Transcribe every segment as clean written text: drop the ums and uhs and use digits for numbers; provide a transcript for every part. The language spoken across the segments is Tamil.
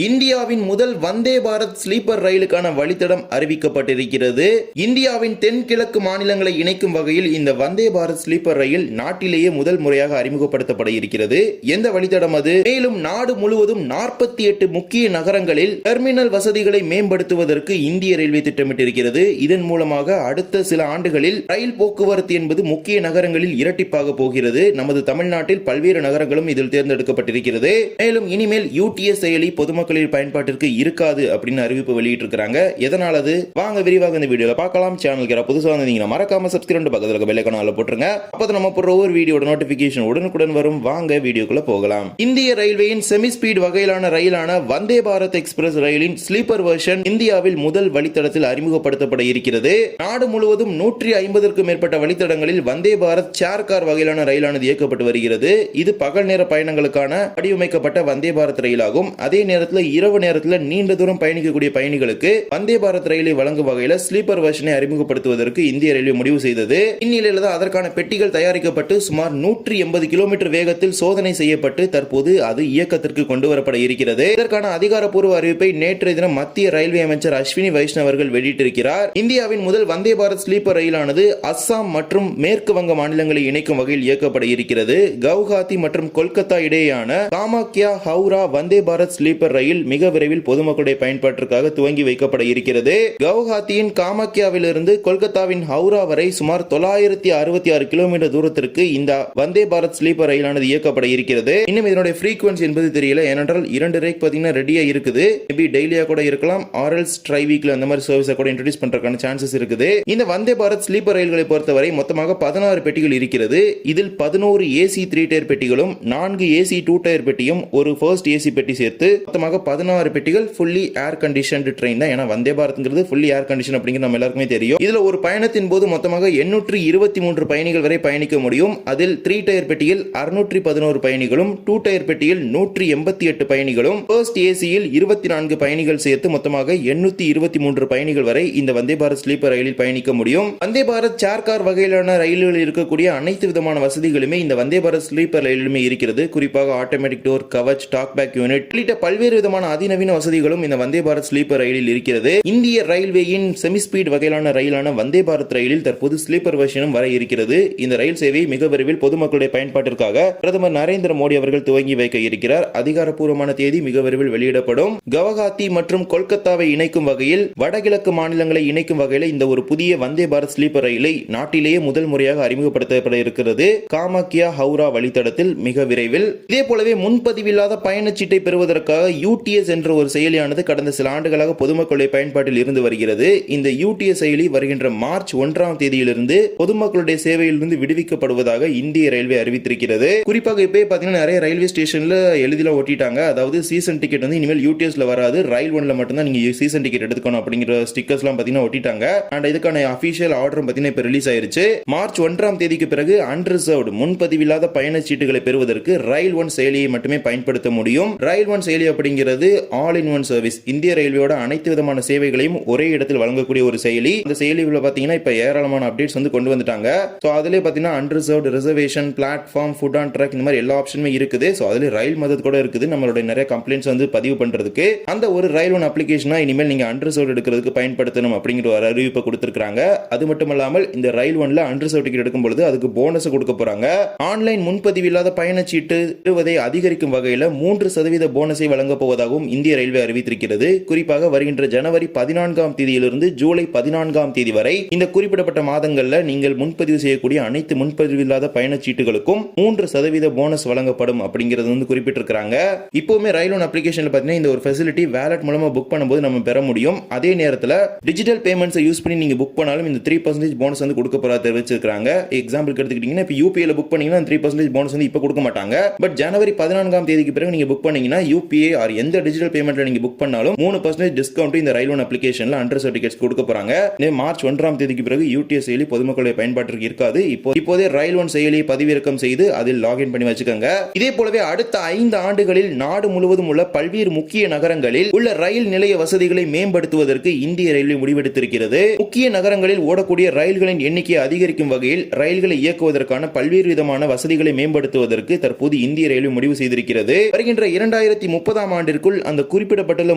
இந்தியாவின் முதல் வந்தே பாரத் ஸ்லீப்பர் ரயிலுக்கான வழித்தடம் அறிவிக்கப்பட்டிருக்கிறது. இந்தியாவின் தென்கிழக்கு மாநிலங்களை இணைக்கும் வகையில் இந்த வந்தே பாரத் ஸ்லீப்பர் ரயில் நாட்டிலேயே முதல் முறையாக அறிமுகப்படுத்தப்பட இருக்கிறது. எந்த வழித்தடம் அது? மேலும் நாடு முழுவதும் 48 முக்கிய நகரங்களில் டெர்மினல் வசதிகளை மேம்படுத்துவதற்கு இந்திய ரயில்வே திட்டமிட்டிருக்கிறது. இதன் மூலமாக அடுத்த சில ஆண்டுகளில் ரயில் போக்குவரத்து என்பது முக்கிய நகரங்களில் இரட்டிப்பாக போகிறது. நமது தமிழ்நாட்டில் பல்வேறு நகரங்களும் இதில் தேர்ந்தெடுக்கப்பட்டிருக்கிறது. மேலும் இனிமேல் UTS செயலி பொதுமக்களின் பயன்பாட்டிற்கு இருக்காது அப்படின்னு அறிவிப்பு வெளியிட்டிருக்காங்க. எதனால அது? வாங்க விரிவாக இந்த வீடியோல பார்க்கலாம். சேனலுக்கு புதுசா வந்தீங்கன்னா மறக்காம சப்ஸ்கிரைப் பக்கத்துல இருக்க பெல் ஐகானை போட்டுருங்க. அப்பதான் நம்ம போடுற ஒவ்வொரு வீடியோட நோட்டிபிகேஷன் உடனுக்குடன் வரும். வாங்க வீடியோக்குள்ள போகலாம். இந்திய ரயில்வேயின் செமி ஸ்பீட் வகையிலான ரயிலான வந்தே பாரத் எக்ஸ்பிரஸ் ரயிலின் ஸ்லீப்பர் வெர்ஷன் இந்தியாவில் முதல் வழித்தடத்தில் அறிமுகப்படுத்தப்பட இருக்கிறது. நாடு முழுவதும் 150க்கும் மேற்பட்ட வழித்தடங்களில் வந்தே பாரத் சேர் கார் வகையிலான ரயிலானது இயக்கப்பட்டு வருகிறது. இது பகல் நேர பயணங்களுக்கான வடிவமைக்கப்பட்ட வந்தே பாரத் ரயிலாகும். அதே நேரத்தில் இரவு நேரத்தில் நீண்ட தூரம் பயணிக்கக்கூடிய பயணிகளுக்கு வந்தே பாரத் ரயிலை வழங்கும் வகையில் ஸ்லீப்பர் வெர்ஷனை அறிமுகப்படுத்துவதற்கு இந்திய ரயில்வே முடிவு செய்தது. இந்நிலையில் தான் அதற்கான பெட்டிகள் தயாரிக்கப்பட்டு சுமார் 180 கிலோமீட்டர் வேகத்தில் சோதனை செய்யப்பட்டு தற்போது அது இயக்கத்திற்கு கொண்டு வரப்பட இருக்கிறது. இதற்கான அதிகாரப்பூர்வ அறிவிப்பை நேற்றைய தினம் மத்திய ரயில்வே அமைச்சர் அஸ்வினி வைஷ்ணவ் அவர்கள் வெளியிட்டிருக்கிறார். இந்தியாவின் முதல் வந்தே பாரத் ஸ்லீப்பர் ரயிலானது அஸ்ஸாம் மற்றும் மேற்கு வங்க மாநிலங்களை இணைக்கும் வகையில் இயக்கப்பட இருக்கிறது. கவுஹாத்தி மற்றும் கொல்கத்தா இடையேயான காமாக்யா ஹவுரா வந்தே பாரத் ஸ்லீப்பர் ரயில் மிக விரைவில் பொதுமக்களுடைய பயன்பாட்டிற்காக துவங்கி வைக்கப்பட இருக்கிறது. கவுஹாத்தியின் காமாக்யாவிலிருந்து கொல்கத்தாவின் ஹவுரா வரை சுமார் 966 கிலோமீட்டர் தூரத்திற்கு இந்த வந்தே பாரத் ஸ்லீப்பர் ரயிலானது இயக்கப்பட இருக்கிறது. இன்னும் இதனுடைய ஃப்ரீக்வன்சி என்பது தெரியல. ஏனென்றால் 2 ரேக் பாத்தீங்கன்னா ரெடியா இருக்குது. மேபி டெய்லியா கூட இருக்கலாம், ஆர்எல்ஸ் ட்ரை வீக்ல அந்த மாதிரி சர்வீஸை கூட இன்ட்ரோடியூஸ் பண்றதுக்கான சான்சஸ் இருக்குது. இந்த வந்தே பாரத் ஸ்லீப்பர் ரயில்களை பொறுத்தவரை மொத்தமாக 16 பெட்டிகள் இருக்கிறது. இதில் 11 ஏசி 3 டயர் பெட்டிகளும் 4 ஏசி 2 டயர் பெட்டியும் ஒரு ஃபர்ஸ்ட் ஏசி பெட்டி சேர்த்து மொத்தமாக 16 பெட்டிகள் ஃபுல்லி ஏர் கண்டிஷன்டு ட்ரெயின் தான். ஏன்னா வந்தே பாரத்ங்கிறது ஃபுல்லி ஏர் கண்டிஷன் அப்படிங்கிறது நம்ம எல்லாருக்குமே தெரியும். இதுல ஒரு பயணத்தின் போது மொத்தமாக 823 பயணிகள் வரை பயணிக்க முடியும். அதில் 3 டயர் பெட்டியில் 611 பயணிகளும், 2 டயர் பெட்டியில் 188 பயணிகளும், ஃபர்ஸ்ட் ஏசியில் 24 பயணிகள் சேர்த்து மொத்தமாக 823 பயணிகள் வரை இந்த வந்தே பாரத் ஸ்லீப்பர் ரயிலில் பயணிக்க முடியும். வந்தே பாரத் சேர் கார் வகையிலான ரயில்களில் இருக்கக்கூடிய அனைத்து விதமான வசதிகளுமே இந்த வந்தே பாரத் ஸ்லீப்பர் ரயிலுமே இருக்கிறது. குறிப்பாக automatic door, Kavach, talkback unit உள்ளிட்ட பல்வேறு விதமான அதிநவீன வசதிகளும் இந்த வந்தே பாரத் ஸ்லீப்பர் ரயிலில் இருக்கிறது. இந்திய ரயில்வேயின் செமி ஸ்பீட் வகையிலான ரயிலான வந்தே பாரத் ரயிலில் தற்போது ஸ்லீப்பர் வெர்ஷனும் வர இருக்கிறது. இந்த ரயில் சேவை மிக விரைவில் பொதுமக்களுடைய பயன்பாட்டிற்காக பிரதமர் நரேந்திர மோடி அவர்கள் துவங்கி வைக்க இருக்கிறார். அதிகாரப்பூர்வமான தேதி மிக விரைவில் வெளியிடப்படும். கவுஹாத்தி மற்றும் கொல்கத்தாவை இணைக்கும் வகையில் வடகிழக்கு மாநிலங்களை இணைக்கும் வகையில் இந்த ஒரு புதிய வந்தே பாரத் ஸ்லீப்பர் ரயிலை நாட்டிலேயே முதல் முறையாக அறிமுகப்படுத்தப்பட இருக்கிறது. காமாக்யா ஹவுரா வழித்தடத்தில் மிக விரைவில். இதே போலவே முன்பதிவில்லாத பயணச்சீட்டை பெறுவதற்காக UTS என்ற ஒரு செயலியானது கடந்த சில ஆண்டுகளாக பொதுமக்களுடைய பயன்பாட்டில் இருந்து வருகிறது. இந்த UTS செயலி வருகின்ற மார்ச் 1ஆம் தேதியிலிருந்து பொதுமக்களுடைய சேவையிலிருந்து விடுவிக்கப்படுவதாக இந்திய ரயில்வே அறிவித்திருக்கிறது. குறிப்பாக இப்ப பாத்தீங்கன்னா நிறைய ரயில்வே ஸ்டேஷன்ல எழுதில ஒட்டிட்டாங்க. அதாவது சீசன் டிக்கெட் வந்து இனிமேல் UTSல வராது, ரயில் ஒன்ல மட்டும் தான் நீங்க சீசன் டிக்கெட் எடுத்துக்கணும் அப்படிங்கிற ஸ்டிக்கர்ஸ் எல்லாம் பாத்தீங்கன்னா ஒட்டிட்டாங்க. அண்ட் இதுக்கான அபிஷியல் ஆர்டரும் பாத்தீங்கன்னா இப்ப ரிலீஸ் ஆயிருச்சு. மார்ச் 1ஆம் தேதிக்கு பிறகு அன்ரிசர்வ்டு முன்பதிவில்லாத பயணச்சீட்டுகளை பெறுவதற்கு ரயில் ஒன் செயலியை மட்டுமே பயன்படுத்த முடியும். ரயில் ஒன் செயலி அப்படிங்கிறது ஆல் இன் ஒன் சர்வீஸ். இந்திய ரயில்வேயோட அனைத்து விதமான சேவைகளையும் ஒரே இடத்தில் வழங்கக்கூடிய ஒரு செயலி. அந்த செயலியில் பாத்தீங்கன்னா இப்ப ஏராளமான அப்டேட்ஸ் வந்து கொண்டு வந்துட்டாங்க. சோ அதிலே பாத்தீங்கன்னா unreserved, reservation, platform, food on track இந்த மாதிரி எல்லா ஆப்ஷனுமே இருக்குது. சோ அதிலே ரயில் மதத் கூட இருக்குது. நம்மளுடைய நிறைய கம்ப்ளைண்ட்ஸ் வந்து பதிவு பண்றதுக்கு அந்த ஒரு ரயில் ஒன் அப்ளிகேஷனா இனிமேல் நீங்க அன்ரிசர்வ்டு எடுக்கிறதுக்கு பயன்படுத்தணும் அப்படிங்கிற ஒரு அறிவிப்பை கொடுத்திருக்காங்க. அது மட்டும் இல்லாமல் இந்த ரயில் ஒன்ல அன்ரிசர்வ்டு டிக்கெட் எடுக்கும் பொழுது அதுக்கு போனஸ் கொடுக்க போறாங்க. ஆன்லைன் முன்பதிவில்லாத பயணச்சீட்டு பெறுவதை அதிகரிக்கும் வகையில் 3% போனஸை வழங்க போவதாகவும் இந்திய ரயில்வே அறிவித்திருக்கிறது. குறிப்பாக வருகின்ற ஜனவரி 14ஆம் தேதியிலிருந்து ஜூலை 14ஆம் தேதி வரை இந்த குறிப்பிடப்பட்ட மாதங்களில் நீங்கள் முன்பதிவு செய்யக்கூடிய அனைத்து முன்பதிவில்லாத பயணச்சீட்டுகளுக்கும் 3% போனஸ் வழங்கப்படும் அப்படிங்கிறது வந்து குறிப்பிட்டிருக்காங்க. இப்போவுமே ரயில் ஒன் அப்ளிகேஷன்ல பாத்தீங்கன்னா இந்த ஒரு ஃபெசிலிட்டி வேலட் மூலமா புக் பண்ணும்போது நம்ம பெற முடியும். அதே நேரத்தில் டிஜிட்டல் பேமெண்ட்ஸை யூஸ் பண்ணி நீங்க புக் பண்ணாலும் இந்த 3% போனஸ் வந்து கொடுக்க போறதா தெரிவிச்சிருக்காங்க. எக்ஸாம்பிளுக்கு எடுத்துக்கிட்டீங்கன்னா இப்ப UPI புக் பண்ணீங்கன்னா 3% போனஸ் வந்து இப்ப கொடுக்க மாட்டாங்க. பட் ஜனவரி 14ஆம் தேதிக்கு பிறகு நீங்க புக் பண்ணீங்கன்னா UPI ஆர் எந்த டிஜிட்டல் பேமெண்ட்ல நீங்க புக் பண்ணாலும் 3% டிஸ்கவுண்ட் இந்த ரயில் ஒன் அப்ளிகேஷன்ல அன்ரிசர்வ்டு டிக்கெட்ஸ் கொடுக்க போறாங்க. மார்ச் 1ஆம் தேதிக்கு பிறகு UTS செயலி பொதுமக்களுடைய பயன்பாட்டிற்கு இருக்காது. இப்போதே ரயில் ஒன் செயலியை பதிவிறக்கம் செய்து அதில் லாகின் பண்ணி வச்சுக்கோங்க. இதே போலவே அடுத்த 5 ஆண்டுகளில் நாடு முழுவதும் உள்ள பல்வேறு முக்கிய நகரங்களில் உள்ள ரயில் நிலைய வசதிகளை மேம்படுத்துவதற்கு இந்திய ரயில்வே முடிவெடுத்திருக்கிறது. முக்கிய நகரங்களில் ஓடக்கூடிய ரயில்களின் எண்ணிக்கையை அதிகரிக்கும் வகையில் ரயில்களை இயக்குவதற்கான பல்வேறு விதமான வசதிகளை மேம்படுத்துவதற்கு தற்போது இந்திய ரயில்வே முடிவு செய்திருக்கிறது. வருகின்ற 2030ஆம் ஆண்டு ஆண்டிற்குள் அந்த குறிப்பிடப்பட்டுள்ள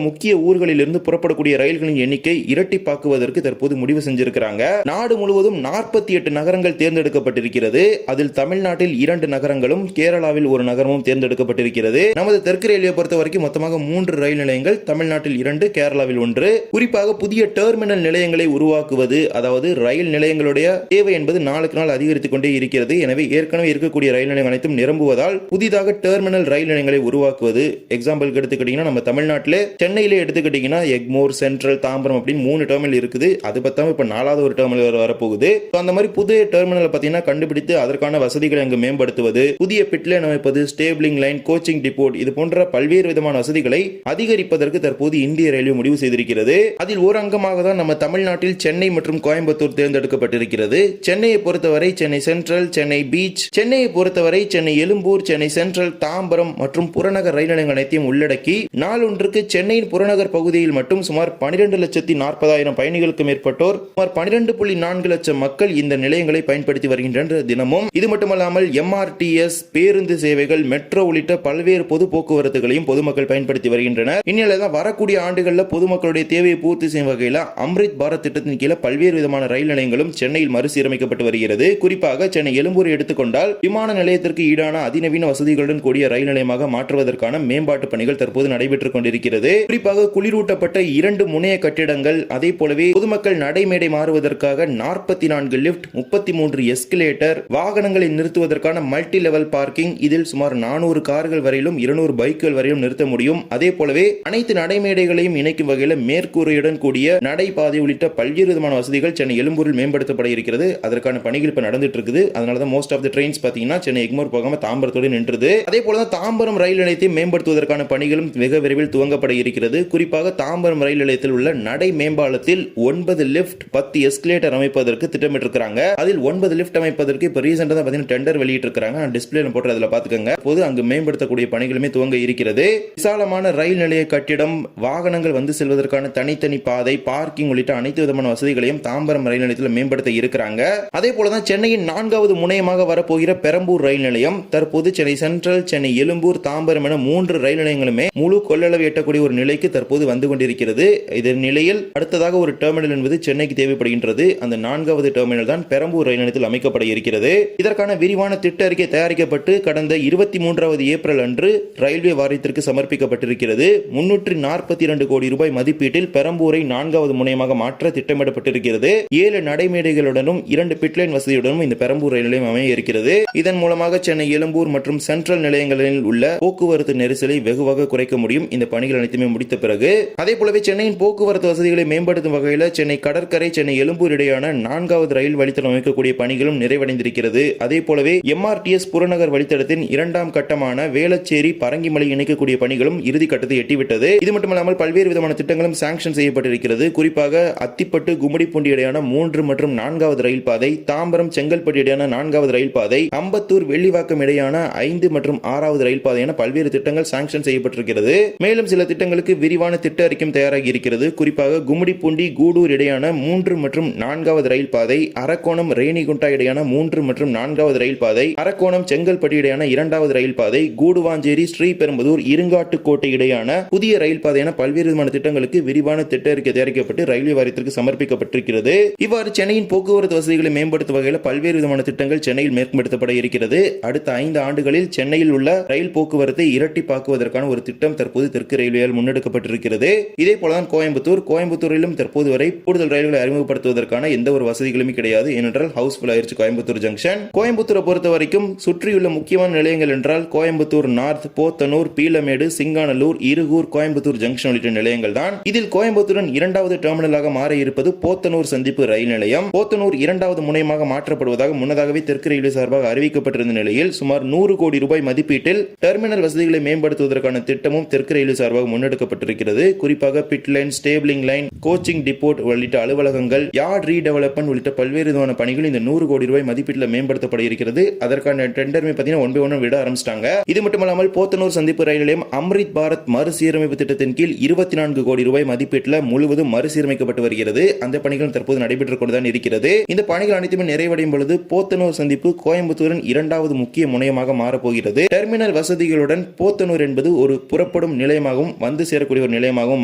முக்கிய ஊர்களில் இருந்து புறப்படக்கூடிய ரயில்களின் எண்ணிக்கை இரட்டிப்பாக்குவதற்கு தற்போது முடிவு செஞ்சிருக்கிறாங்க. நாடு முழுவதும் 48 நகரங்கள் தேர்ந்தெடுக்கப்பட்டிருக்கிறது. அதில் தமிழ்நாட்டில் 2 நகரங்களும் கேரளாவில் ஒரு நகரமும் தேர்ந்தெடுக்கப்பட்டிருக்கிறது. நமது தெற்கு ரயில்வே பொறுத்த வரைக்கும் மொத்தமாக 3 ரயில் நிலையங்கள், தமிழ்நாட்டில் 2, கேரளாவில் 1. குறிப்பாக புதிய டெர்மினல் நிலையங்களை உருவாக்குவது, அதாவது ரயில் நிலையங்களுடைய தேவை என்பது நாளுக்கு நாள் அதிகரித்துக் கொண்டே இருக்கிறது. எனவே ஏற்கனவே இருக்கக்கூடிய ரயில் நிலையம் அனைத்தும் நிரம்புவதால் புதிதாக டெர்மினல் ரயில் நிலையங்களை உருவாக்குவது. எக்ஸாம்பிளுக்கு எடுத்துக்கிட்டீங்கன்னா நம்ம தமிழ்நாட்டில் சென்னையிலே எடுத்துக்கிட்டீங்கன்னா எக்மோர், சென்ட்ரல், தாம்பரம் அப்படின்னு 3 டெர்மினல் இருக்குது. அது பத்தாம இப்ப 4வது ஒரு டெர்மினல் வரப்போகுது. அந்த மாதிரி புதிய டெர்மினல் பார்த்தீங்கன்னா கண்டுபிடித்து அதற்கான வசதிகளை அங்கு மேம்படுத்துவது, புதிய பிட்லைன் அமைப்பது, ஸ்டேபிளிங் லைன், கோச்சிங் டிப்போட், இது போன்ற பல்வேறு விதமான வசதிகளை அதிகரிப்பதற்கு தற்போது இந்திய ரயில்வே முடிவு செய்திருக்கிறது. அதில் ஒரு அங்கமாக தான் நம்ம தமிழ்நாட்டில் சென்னை மற்றும் கோயம்புத்தூர் தேர்ந்தெடுக்கப்பட்டிருக்கிறது. சென்னையை பொறுத்தவரை சென்னை சென்ட்ரல், சென்னை பீச், சென்னையை பொறுத்தவரை சென்னை எழும்பூர், சென்னை சென்ட்ரல், தாம்பரம் மற்றும் புறநகர் ரயில் நிலையங்கள் அனைத்தையும் உள்ளடக்கி நாளொன்றுக்கு சென்னையின் புறநகர் பகுதியில் மட்டும் சுமார் 12,40,000 பயணிகளுக்கு மேற்பட்டோர், சுமார் 12.4 லட்சம் மக்கள் இந்த நிலையங்களை பயன்படுத்தி வருகின்றனர் தினமும். இது மட்டுமல்லாமல் MRTS, பேருந்து சேவைகள், மெட்ரோ உள்ளிட்ட பல்வேறு பொது போக்குவரத்துகளையும் பொதுமக்கள் பயன்படுத்தி வருகின்றனர். இந்நிலையில் தான் வரக்கூடிய ஆண்டுகளில் பொதுமக்களுடைய தேவையை பூர்த்தி செய்யும் வகையில் அம்ரித் பாரத் திட்டத்தின் கீழே பல்வேறு விதமான ரயில் நிலையங்களும் சென்னையில் மறுசீரமைக்கப்பட்டு வருகிறது. குறிப்பாக சென்னை எழும்பூரை எடுத்துக்கொண்டால் விமான நிலையத்திற்கு ஈடான அதிநவீன வசதிகளுடன் கூடிய ரயில் நிலையமாக மாற்றுவதற்கான மேம்பாட்டு பணிகள் தற்போது நடைபெற்றுக் கொண்டிருக்கிறது. குறிப்பாக குளிரூட்டப்பட்ட 2 முனைய கட்டிடங்கள், அதே போலவே பொதுமக்கள் நடைமேடை மாறுவதற்காக 44 லிப்ட், 33 எஸ்கலேட்டர், வாகனங்களை நிறுத்துவதற்கான மல்டி லெவல் பார்க்கிங், இதில் சுமார் 400 கார்கள் வரையிலும் 200 பைக்குகள் வரையிலும் நிறுத்த முடியும். அதே போலவே அனைத்து நடைமேடைகளையும் இணைக்கும் வகையில் மேற்கூரையுடன் கூடிய நடைபாதை உள்ளிட்ட பல்வேறு விதமான வசதிகள் சென்னை எழும்பூரில் மேம்படுத்தப்பட இருக்கிறது. அதற்கான பணிகள் இப்ப நடந்துட்டு இருக்குது. அதனாலதான் மோஸ்ட் ஆஃப் தி ட்ரெயின்ஸ் பாத்தீங்கன்னா சென்னை எக்மோர் போகாம தாம்பரத்தோடு நின்றது. அதே போலதான் தாம்பரம் ரயில் நிலையத்தை மேம்படுத்துவதற்கான பணிகளும் வெகு விரைவில் துவங்கப்பட இருக்கிறது. குறிப்பாக தாம்பரம் ரயில் நிலையத்தில் உள்ள நடை மேம்பாலத்தில் 9 லிப்ட், 10 எஸ்கலேட்டர் அமைப்பதற்கு திட்டமிட்டிருக்கிறாங்க. அதில் 9 லிப்ட் அமைப்பதற்கு இப்ப ரீசெண்டா தான் பாத்தீங்கன்னா டெண்டர் வெளியிட்டிருக்காங்க. டிஸ்பிளேல போட்டு அதுல பாத்துக்கங்க. போது அங்கு மேம்படுத்தக்கூடிய பணிகளுமே துவங்க இருக்கிறது. விசாலமான ரயில் நிலைய கட்டிடம், வாகனங்கள் வந்து செல்வதற்கான தனித்தனி பாதை, பார்க்கிங் உள்ளிட்ட அனைத்து விதமான வசதிகளையும் தாம்பரம் ரயில் நிலையத்தில் மேம்படுத்த இருக்கிறாங்க. அதே போலதான் சென்னையின் 4வது முனையமாக வரப்போகிற பெரம்பூர் ரயில் நிலையம் தற்போது சென்னை சென்ட்ரல், சென்னை எழும்பூர், தாம்பரம் என 3 ரயில் நிலையங்களுமே முழு கொள்ளளவு எட்டக்கூடிய ஒரு நிலைக்கு தற்போது வந்து கொண்டிருக்கிறது. இதன் நிலையில் அடுத்ததாக ஒரு டெர்மினல் என்பது சென்னைக்கு தேவைப்படுகின்றது. அந்த 4வது டெர்மினல் தான் பெரம்பூர் ரயில் நிலையத்தில் அமைக்கப்பட இருக்கிறது. இதற்கான விரிவான திட்ட அறிக்கை தயாரிக்கப்பட்டு கடந்த 23வது ஏப்ரல் அன்று ரயில்வே வாரியத்திற்கு சமர்ப்பிக்கப்பட்டிருக்கிறது. 342 கோடி ரூபாய் மதிப்பீட்டில் பெரம்பூரை 4வது முனையமாக மாற்ற திட்டமிடப்பட்டிருக்கிறது. 7 நடைமேடைகளுடனும் 2 பிட்லைன் வசதியுடனும் இந்த பெரம்பூர் ரயில் நிலையம் அமைய இருக்கிறது. இதன் மூலமாக சென்னை எழும்பூர் மற்றும் சென்ட்ரல் நிலையங்களில் உள்ள போக்குவரத்து நெரிசலை வெகுவாக குறைக்க முடியும். இந்த பணிகள் அனைத்துமே முடித்த பிறகு அதே போலவே சென்னையின் போக்குவரத்து வசதிகளை மேம்படுத்தும் வகையில் சென்னை கடற்கரை, சென்னை எழும்பூர் இடையான 4வது ரயில் வழித்தடம் அமைக்கக்கூடிய பணிகளும் நிறைவடைந்திருக்கிறது. அதே போலவே MRTS புறநகர் வழித்தடத்தின் 2ஆம் கட்டமான வேளச்சேரி, பரங்கிமலை இணைக்கக்கூடிய பணிகளும் இறுதி கட்டத்தை எட்டிவிட்டது. இது மட்டுமல்லாமல் பல்வேறு விதமான திட்டங்களும் சாங்ஷன் செய்யப்பட்டிருக்கிறது. குறிப்பாக அத்திப்பட்டு, கும்மிடிப்பூண்டி இடையான 3 மற்றும் 4வது ரயில் பாதை, தாம்பரம், செங்கல்பட்டு இடையான 4வது ரயில் பாதை, அம்பத்தூர், வெள்ளிவாக்கம் இடையான 5 மற்றும் 6வது ரயில் பாதை என பல்வேறு திட்டங்கள் சாங்ஷன் செய்யப்பட்டிருக்கிறது. மேலும் சில திட்டங்களுக்கு விரிவான திட்ட அறிக்கையும் தயாராகி இருக்கிறது. குறிப்பாக கும்மிடிப்பூண்டி, கூடூர் இடையான 3 மற்றும் 4வது ரயில் பாதை, அரக்கோணம், ரேணிகுண்டா இடையான 3 மற்றும் 4வது ரயில் பாதை, அரக்கோணம், செங்கல்பட்டு இடையான 2வது ரயில் பாதை, கூடுவாஞ்சேரி, ஸ்ரீபெரும்புதூர், இருங்காட்டுக்கோட்டை இடையான புதிய ரயில் பாதை என பல்வேறு விதமான திட்டங்களுக்கு விரிவான திட்ட அறிக்கை தயாரிக்கப்பட்டு ரயில்வே வாரியத்திற்கு சமர்ப்பிக்கப்பட்டிருக்கிறது. இவ்வாறு சென்னையின் போக்குவரத்து வசதிகளை மேம்படுத்தும் வகையில் பல்வேறு விதமான திட்டங்கள் சென்னையில் மேம்படுத்தப்பட இருக்கிறது. அடுத்த 5 ஆண்டுகளில் சென்னையில் உள்ள ரயில் போக்குவரத்தை இரட்டிப்பாக்குவதற்கான ஒரு திட்டம் தற்போது தெற்கு ரயில்வேயால் முன்னெடுக்கப்பட்டிருக்கிறது. இதே போலதான் கோயம்புத்தூரிலும் தற்போது வரை கூடுதல் ரயில்களை அறிமுகப்படுத்துவதற்கான எந்த ஒரு வசதிகளுமே கிடையாது. ஏனென்றால் ஹவுஸ்ஃபுல் ஆயிருச்சு கோயம்புத்தூர் ஜங்ஷன். கோயம்புத்தூரை பொறுத்த வரைக்கும் சுற்றியுள்ள முக்கியமான நிலையங்கள் என்றால் கோயம்புத்தூர் நார்த், போத்தனூர், பீளமேடு, சிங்கானல்லூர், இருகூர், கோயம்புத்தூர் ஜங்ஷன் உள்ளிட்ட நிலையங்கள் தான். இதில் கோயம்புத்தூரின் 2வது டெர்மினலாக மாற இருப்பது போத்தனூர் சந்திப்பு ரயில் நிலையம். போத்தனூர் 2வது முனையமாக மாற்றப்படுவதாக முன்னதாகவே தெற்கு ரயில்வே சார்பாக அறிவிக்கப்பட்டிருந்த நிலையில் சுமார் 100 கோடி ரூபாய் மதிப்பீட்டில் டெர்மினல் வசதிகளை மேம்படுத்துவதற்கான திட்டமும் தெற்கு ரயில்வே சார்பாக முன்னெடுக்கப்பட்டிருக்கிறது. குறிப்பாக பிட் லைன், ஸ்டேபிளிங் லைன், கோச்சிங் டிப்போட் உள்ளிட்ட அலுவலகங்கள், யார்ட் ரீடெவலப்மெண்ட் உள்ளிட்ட பல்வேறு விதமான பணிகள் இந்த 100 கோடி ரூபாய் மதிப்பீட்டில் மேம்படுத்தப்பட இருக்கிறது. அதற்கான டெண்டருமே பார்த்தீங்கன்னா 1 by 1 விட ஆரம்பிச்சிட்டாங்க. இது மட்டுமல்லாமல் போத்தனூர் சந்திப்பு ரயில் நிலையம் அம்ரித் பாரத் மறுசீரமைப்பு திட்டத்தின் கீழ் 24 கோடி ரூபாய் மதிப்பீட்டில் முழுவதும் மறுசீரமைக்கப்பட்டு வருகிறது. அந்த பணிகள் தற்போது நடைபெற்றுக் கொண்டுதான் இருக்கிறது. இந்த பணிகள் அனைத்துமே நிறைவடையும் பொழுது போத்தனூர் சந்திப்பு கோயம்புத்தூரின் 2வது முக்கிய முனையமாக மாறப்போகிறது. டெர்மினல் வசதிகளுடன் போத்தனூர் என்பது ஒரு புற புறப்படும் நிலையமாகவும் வந்து சேரக்கூடிய ஒரு நிலையமாகவும்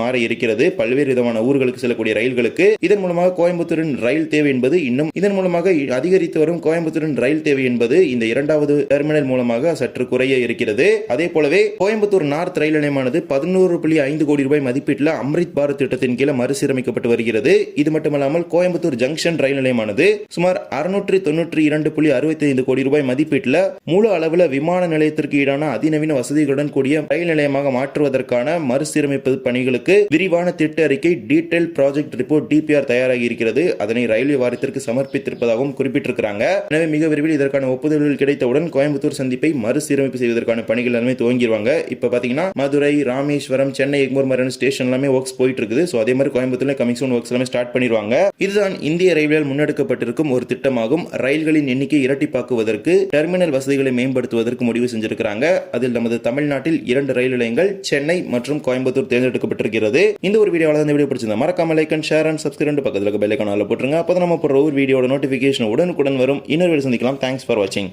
மாற இருக்கிறது. பல்வேறு விதமான ஊர்களுக்கு செல்லக்கூடிய ரயில்களுக்கு இதன் மூலமாக கோயம்புத்தூரின் ரயில் தேவை என்பது இன்னும் இதன் மூலமாக அதிகரித்து வரும் கோயம்புத்தூரின் ரயில் தேவை என்பது இந்த இரண்டாவது டெர்மினல் மூலமாக சற்று குறைய இருக்கிறது. அதே போலவே கோயம்புத்தூர் நார்த் ரயில் நிலையமானது 11.5 கோடி ரூபாய் மதிப்பீட்டில் அம்ரித் பாரத் திட்டத்தின் கீழ் மறுசீரமைக்கப்பட்டு வருகிறது. இது மட்டுமல்லாமல் கோயம்புத்தூர் ஜங்ஷன் ரயில் நிலையமானது சுமார் 692.65 கோடி ரூபாய் மதிப்பீட்டில் முழு அளவில் விமான நிலையத்திற்கு ஈடான அதிநவீன வசதிகளுடன் கூடிய ரயில் நிலையமாக மாற்றுவதற்கான மறுசீரமைப்பு பணிகளுக்கு விரிவான திட்ட அறிக்கை டீடைல் ப்ராஜெக்ட் ரிப்போர்ட் டிபிஆர் தயாராகி இருக்கிறது. அதனை ரயில்வே வாரியத்திற்கு சமர்ப்பித்திருப்பதாகவும் குறிப்பிட்டிருக்கிறாங்க. எனவே மிக விரைவில் இதற்கான ஒப்புதல்கள் கிடைத்தவுடன் கோயம்புத்தூர் சந்திப்பை மறுசீரமைப்பு செய்வதற்கான பணிகள் எல்லாமே துவங்கிடுவாங்க. இப்ப பாத்தீங்கன்னா மதுரை, ராமேஸ்வரம், சென்னை எக்மோர் மாதிரியான ஸ்டேஷன் எல்லாமே ஒர்க்ஸ் போயிட்டு இருக்குது. சோ அதே மாதிரி கோயம்புத்தூர்ல கமிங் சூன் ஒர்க்ஸ் எல்லாமே ஸ்டார்ட் பண்ணிடுவாங்க. இதுதான் இந்திய ரயில்வேயால் முன்னெடுக்கப்பட்டிருக்கும் ஒரு திட்டமாகும். ரயில்களின் எண்ணிக்கை இரட்டிப்பாக்குவதற்கு டெர்மினல் வசதிகளை மேம்படுத்துவதற்கு முடிவு செஞ்சிருக்கிறாங்க. அதில் நமது தமிழ்நாட்டில் 2 ரயில் நிலையங்கள் சென்னை மற்றும் கோயம்புத்தூர் தேர்ந்தெடுக்கப்பட்டிருக்கிறது. இந்த ஒரு வீடியோவில் இந்த வீடியோ பிடிச்சிருந்தா மறக்காம like and share and subscribe பக்கத்தில் பெல் ஐகான் போட்டுருங்க. அப்போ நம்ம போடுற ஒரு வீடியோட நோட்டிபிகேஷன் உடனுக்குடன் வரும். இன்னொரு வீடியோ சந்திக்கலாம். தேங்க்ஸ் ஃபார் வாட்சிங்.